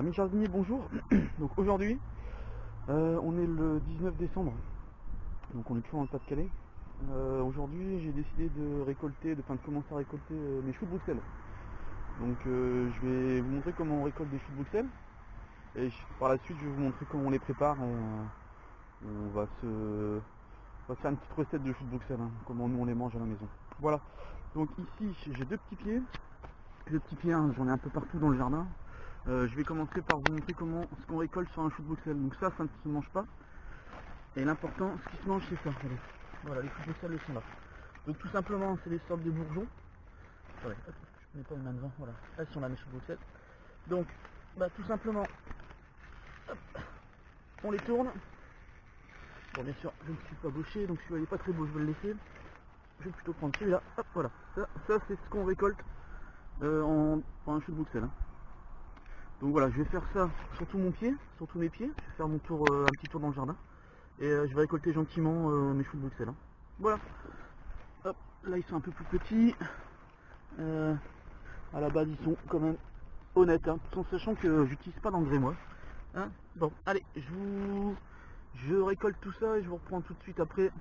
Mes jardiniers, bonjour. Donc aujourd'hui, on est le 19 décembre, donc on est toujours dans le Pas-de-Calais. Aujourd'hui, j'ai décidé de commencer à récolter mes choux de Bruxelles. Donc je vais vous montrer comment on récolte des choux de Bruxelles, et par la suite, je vais vous montrer comment on les prépare. On va se faire une petite recette de choux de Bruxelles, hein, comment nous on les mange à la maison. Voilà. Donc ici, j'ai deux petits pieds. Deux petits pieds, hein, j'en ai un peu partout dans le jardin. Je vais commencer par vous montrer ce qu'on récolte sur un chou de Bruxelles. Donc ça ne se mange pas. Et l'important, ce qui se mange, c'est ça. Allez. Voilà, les choux de Bruxelles, ils sont là. Donc tout simplement, c'est les sortes de bourgeons. Ouais, hop, je ne mets pas une main devant. Voilà, elles sont là, mes choux de Bruxelles. Donc, tout simplement, hop, on les tourne. Bon, bien sûr, je ne suis pas gaucher, donc celui-là n'est pas très beau, je vais le laisser. Je vais plutôt prendre celui-là. Hop, voilà. Ça c'est ce qu'on récolte pour un chou de Bruxelles, hein. Donc voilà, je vais faire ça sur tout mon pied, sur tous mes pieds. Je vais faire mon tour, un petit tour dans le jardin. Et je vais récolter gentiment mes choux de Bruxelles, hein. Voilà. Hop, là ils sont un peu plus petits. À la base ils sont quand même honnêtes, hein, tout en sachant que j'utilise pas d'engrais moi. Hein, bon, allez, je récolte tout ça et je vous reprends tout de suite après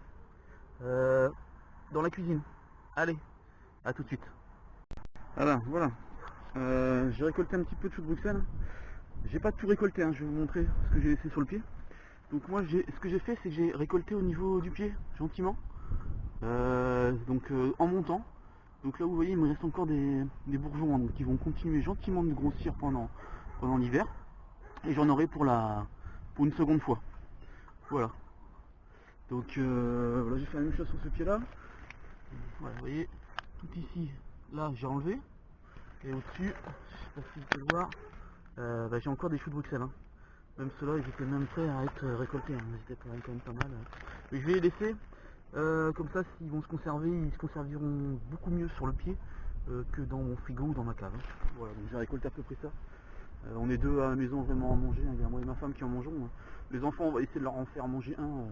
dans la cuisine. Allez, à tout de suite. Voilà. J'ai récolté un petit peu de choux de Bruxelles. J'ai pas tout récolté, hein, je vais vous montrer ce que j'ai laissé sur le pied. Donc moi ce que j'ai fait, c'est que j'ai récolté au niveau du pied, gentiment. En montant. Donc là vous voyez, il me reste encore des bourgeons, hein, donc qui vont continuer gentiment de grossir pendant l'hiver. Et j'en aurai pour une seconde fois. Voilà. Donc voilà, j'ai fait la même chose sur ce pied là. Voilà, vous voyez, tout ici, là j'ai enlevé. Et au-dessus, je sais pas si vous pouvez le voir, j'ai encore des choux de Bruxelles, hein. Même ceux-là, ils étaient même prêts à être récoltés, hein. Ils étaient quand même pas mal. Mais je vais les laisser. Comme ça, s'ils vont se conserver, ils se conserveront beaucoup mieux sur le pied que dans mon frigo ou dans ma cave, hein. Voilà, donc j'ai récolté à peu près ça. On est deux à la maison vraiment à manger, hein. Il y a moi et ma femme qui en mangeons, hein. Les enfants, on va essayer de leur en faire manger un.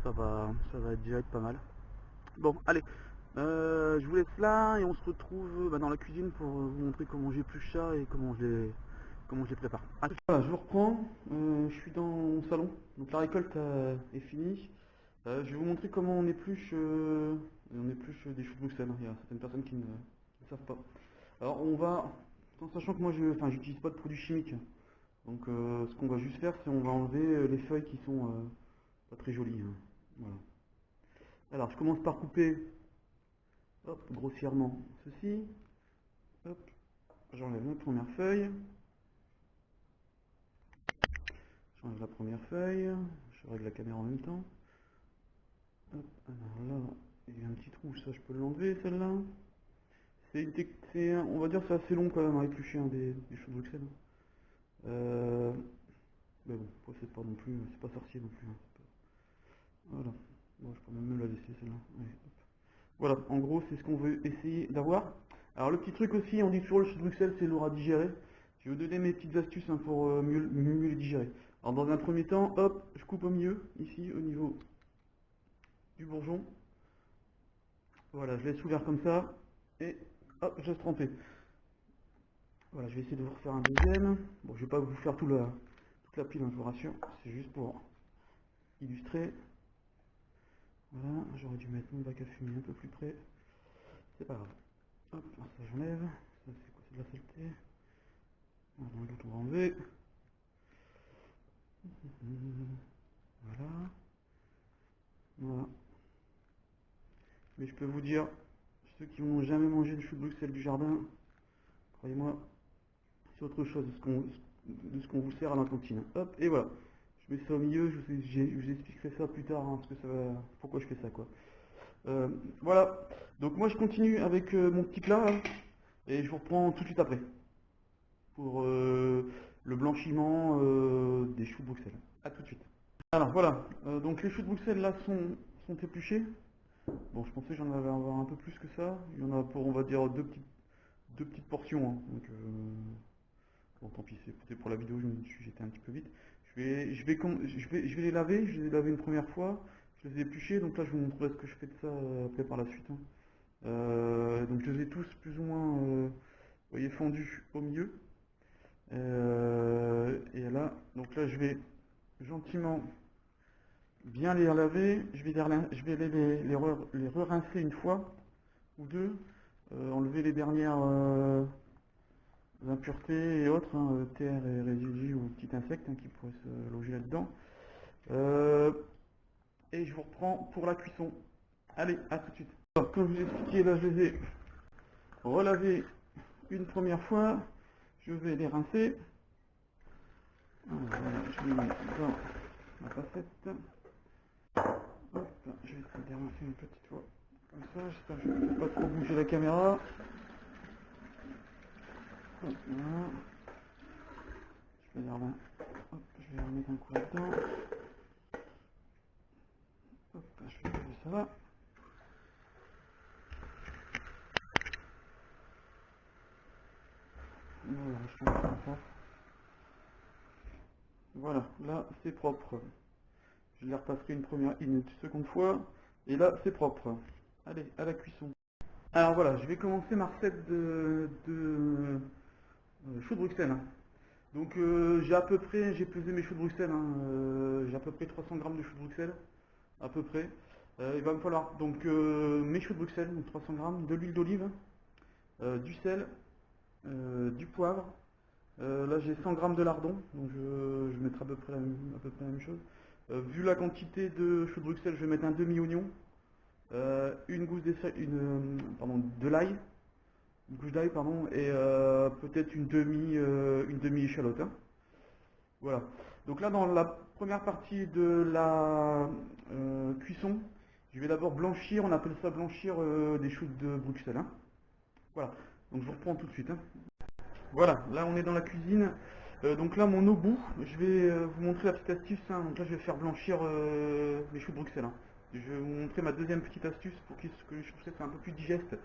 Ça va déjà être pas mal. Bon, allez, je vous laisse là et on se retrouve dans la cuisine pour vous montrer comment j'épluche ça et comment je les prépare. Voilà, je vous reprends, je suis dans mon salon, donc la récolte est finie. Je vais vous montrer comment on épluche des choux de Bruxelles, hein. Il y a certaines personnes qui ne savent pas. Alors on va, en sachant que moi j'utilise pas de produits chimiques, donc ce qu'on va juste faire, c'est on va enlever les feuilles qui sont pas très jolies, hein. Voilà. Alors je commence par couper, hop, grossièrement ceci. Hop, j'enlève la première feuille. J'enlève la première feuille. Je règle la caméra en même temps. Hop, alors là, il y a un petit trou, ça je peux l'enlever celle-là. On va dire c'est assez long quand même à éplucher, hein, des choux de Bruxelles. Mais bon, c'est pas non plus, c'est pas sorcier non plus, hein. Voilà. Bon, je peux même la laisser celle-là. Allez, hop. Voilà, en gros c'est ce qu'on veut essayer d'avoir. Alors le petit truc aussi, on dit toujours le chou de Bruxelles c'est lourd à digérer. Je vais vous donner mes petites astuces, hein, pour mieux le digérer. Alors dans un premier temps, hop, je coupe au milieu, ici au niveau du bourgeon. Voilà, je laisse ouvert comme ça, et hop, je laisse tremper. Voilà, je vais essayer de vous refaire un deuxième. Bon, je vais pas vous faire toute la pile, hein, je vous rassure, c'est juste pour illustrer. Voilà, j'aurais dû mettre mon bac à fumier un peu plus près. C'est pas grave. Hop, ça j'enlève. Ça c'est quoi? C'est de la saleté. Voilà, l'autre on va enlever. Voilà. Voilà. Mais je peux vous dire, ceux qui n'ont jamais mangé de chou de Bruxelles du jardin, croyez-moi, c'est autre chose de ce qu'on vous sert à la cantine. Hop, et voilà. Je mets ça au milieu, je vous expliquerai ça plus tard, hein, parce que pourquoi je fais ça, quoi. Voilà. Donc moi je continue avec mon petit plat, là, et je vous reprends tout de suite après pour le blanchiment des choux de Bruxelles. A tout de suite. Alors voilà, donc les choux de Bruxelles là sont épluchés. Bon, je pensais que j'en avais avoir un peu plus que ça. Il y en a pour, on va dire, deux petites portions, hein. Donc bon, tant pis, c'est pour la vidéo, j'étais un petit peu vite. Je vais les laver. Je les ai lavés une première fois. Je les ai épluchés, donc là je vous montrerai ce que je fais de ça après par la suite, hein. Donc je les ai tous plus ou moins, vous voyez, fendus au milieu. là, je vais gentiment bien les laver. Je vais les re-rincer une fois ou deux. Enlever les dernières impuretés et autres, hein, terre et résidus ou petits insectes, hein, qui pourraient se loger là-dedans. Et je vous reprends pour la cuisson. Allez, à tout de suite. Alors, comme je vous ai expliqué, là je les ai relavés une première fois. Je vais les rincer. Voilà, je les mets dans ma passette. Hop, je vais essayer de les rincer une petite fois. Comme ça, j'espère que je ne vais pas trop bouger la caméra. Hop, voilà. Je vais les remettre un coup là-dedans. Hop, je vais laver ça. Voilà, je pense comme ça. Voilà, là c'est propre. Je les repasserai une seconde fois. Et là c'est propre. Allez, à la cuisson. Alors voilà, je vais commencer ma recette de choux de Bruxelles, hein. Donc j'ai pesé mes choux de Bruxelles, hein, j'ai à peu près 300 grammes de choux de Bruxelles, à peu près. Il va me falloir donc mes choux de Bruxelles, donc 300 grammes, de l'huile d'olive, du sel, du poivre. Là j'ai 100 grammes de lardon, donc je mettrai à peu près la même chose. Vu la quantité de choux de Bruxelles, je vais mettre un demi-oignon, une gousse de l'ail, une couche d'ail, pardon, et peut-être une demi échalote, hein. Voilà. Donc là, dans la première partie de la cuisson, je vais d'abord blanchir, on appelle ça blanchir des choux de Bruxelles, hein. Voilà. Donc je vous reprends tout de suite, hein. Voilà, là on est dans la cuisine. Donc là mon eau bout, je vais vous montrer la petite astuce, hein. Donc là je vais faire blanchir mes choux de Bruxelles, hein. Je vais vous montrer ma deuxième petite astuce pour que les choux de Bruxelles soient un peu plus digestes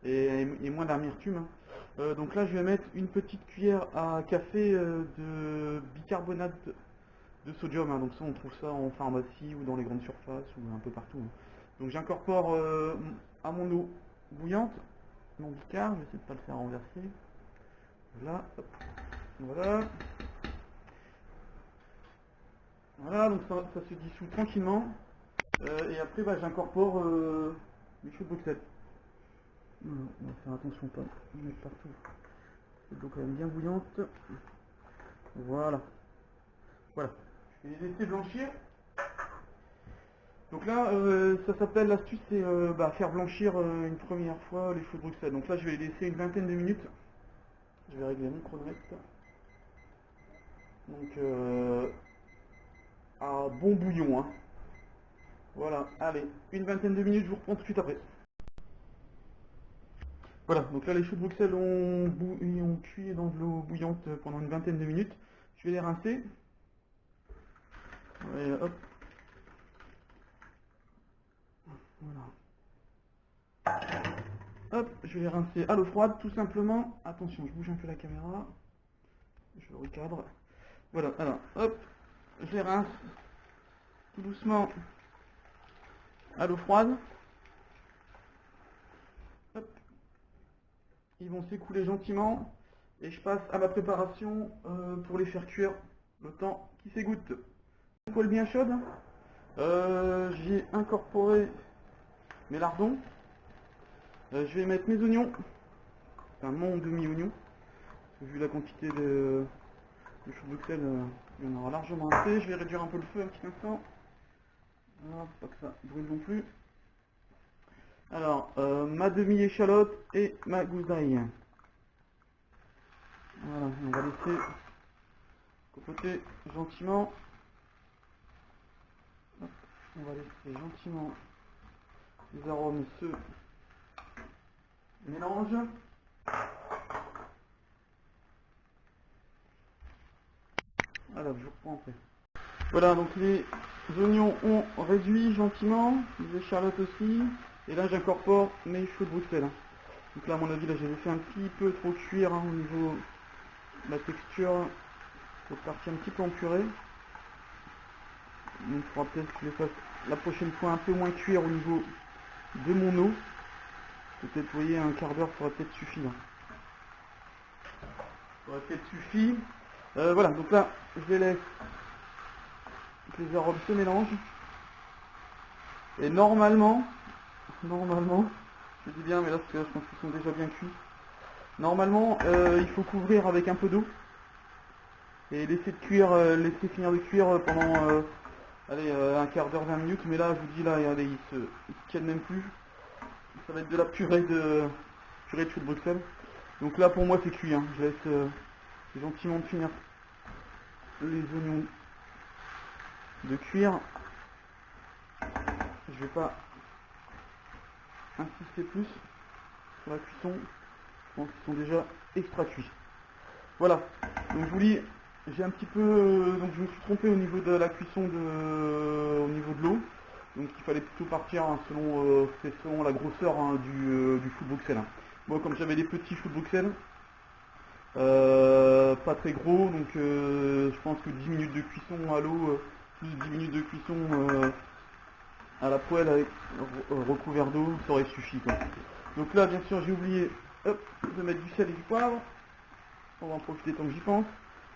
et moins d'amertume, hein. Donc là je vais mettre une petite cuillère à café de bicarbonate de sodium, hein. Donc ça on trouve ça en pharmacie ou dans les grandes surfaces ou un peu partout, hein. Donc j'incorpore à mon eau bouillante mon bicarb, je vais essayer de ne pas le faire renverser. Voilà, hop, voilà. Voilà, donc ça se dissout tranquillement. Et après, bah, j'incorpore les choux de Bruxelles. Voilà, on va faire attention pas en mettre partout. C'est donc quand même bien bouillante. Voilà. Voilà. Je vais les laisser blanchir. Donc là, ça s'appelle, l'astuce, c'est faire blanchir une première fois les choux de Bruxelles. Donc là, je vais les laisser une vingtaine de minutes. Je vais régler mon chronomètre. Donc, à bon bouillon, hein. Voilà, allez, une vingtaine de minutes, je vous reprends tout de suite après. Voilà, donc là les choux de Bruxelles ont cuit dans de l'eau bouillante pendant une vingtaine de minutes. Je vais les rincer. Et hop. Voilà. Hop, je vais les rincer à l'eau froide, tout simplement. Attention, je bouge un peu la caméra. Je le recadre. Voilà, alors, hop, je les rince tout doucement à l'eau froide. Hop. Ils vont s'écouler gentiment. Et je passe à ma préparation pour les faire cuire le temps qui s'égoutte. Une poêle bien chaude. J'ai incorporé mes lardons. Je vais mettre mes oignons. Enfin, mon demi-oignon. Vu la quantité de choux de Bruxelles, il y en aura largement assez. Je vais réduire un peu le feu un petit instant. Voilà, pas que ça brûle non plus. Alors, ma demi-échalote et ma gousse d'ail. Voilà, on va laisser copoter gentiment. Hop, on va laisser gentiment les arômes se mélangent. Alors, je reprends après. Voilà, donc les oignons ont réduit gentiment, les échalotes aussi. Et là, j'incorpore mes choux de Bruxelles, hein. Donc là, à mon avis, là, j'avais fait un petit peu trop cuire, hein, au niveau de la texture. Cette partie un petit peu en purée. Donc, il faudra peut-être que je les fasse la prochaine fois un peu moins cuire au niveau de mon eau. Peut-être, vous voyez, un quart d'heure, ça aurait peut-être suffi, hein. Ça aurait peut-être suffi. Voilà, donc là, je les laisse que les arômes se mélangent. Et normalement, je dis bien, mais là parce que je pense qu'ils sont déjà bien cuits. Normalement, il faut couvrir avec un peu d'eau et laisser laisser finir de cuire pendant allez, un quart d'heure, 20 minutes. Mais là, je vous dis, là, regardez, ils se tiennent même plus. Ça va être de la purée de chou de Bruxelles. Donc là, pour moi, c'est cuit. Hein. Je laisse gentiment finir les oignons de cuire. Je vais pas insister plus sur la cuisson. Je pense qu'ils sont déjà extra cuits. Voilà. Donc je vous dis, j'ai un petit peu, donc je me suis trompé au niveau de la cuisson au niveau de l'eau. Donc il fallait plutôt partir hein, selon la grosseur hein, du chou de Bruxelles. Hein. Moi, comme j'avais des petits choux de Bruxelles, pas très gros, donc je pense que 10 minutes de cuisson à l'eau, plus 10 minutes de cuisson à la poêle avec recouvert d'eau, ça aurait suffi quoi. Donc là, bien sûr, j'ai oublié hop, de mettre du sel et du poivre. On va en profiter tant que j'y pense.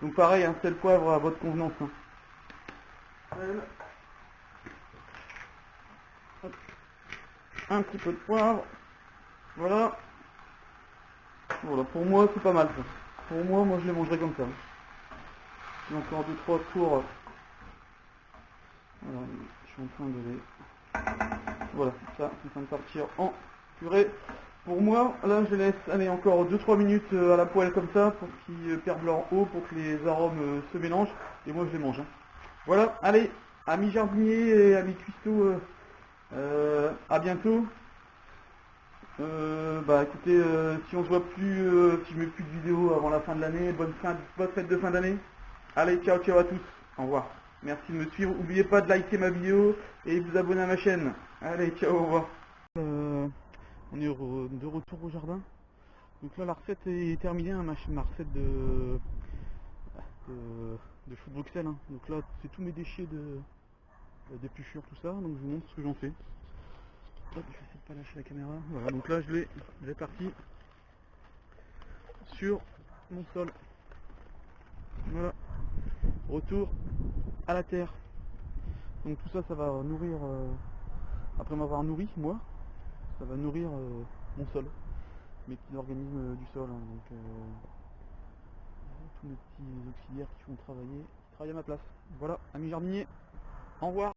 Donc pareil, un sel poivre à votre convenance. Hein. Sel. Hop. Un petit peu de poivre. Voilà. Voilà, pour moi c'est pas mal ça. Pour moi je les mangerai comme ça. J'ai encore 2-3 tours. Voilà, je suis en train de les... Voilà, ça, c'est en train de partir en purée. Pour moi, là je les laisse aller encore 2-3 minutes à la poêle comme ça pour qu'ils perdent leur eau, pour que les arômes se mélangent. Et moi je les mange. Hein. Voilà, allez, amis jardiniers et amis cuistots, à bientôt. Bah écoutez, si on se voit plus, si je mets plus de vidéos avant la fin de l'année, bonne fête de fin d'année. Allez, ciao ciao à tous, au revoir. Merci de me suivre, n'oubliez pas de liker ma vidéo et de vous abonner à ma chaîne. Allez, ciao, au revoir. On est de retour au jardin. Donc là la recette est terminée, hein, ma recette de chou de Bruxelles. Hein. Donc là c'est tous mes déchets d'épluchure, tout ça, donc je vous montre ce que j'en fais. Hop, je vais essayer de pas lâcher la caméra. Voilà, donc là je l'ai réparti sur mon sol. Voilà, retour à la terre. Donc tout ça, ça va nourrir, après m'avoir nourri, moi, ça va nourrir mon sol, mes petits organismes du sol. Hein, donc tous mes petits auxiliaires qui vont travailler à ma place. Voilà, amis jardiniers, au revoir.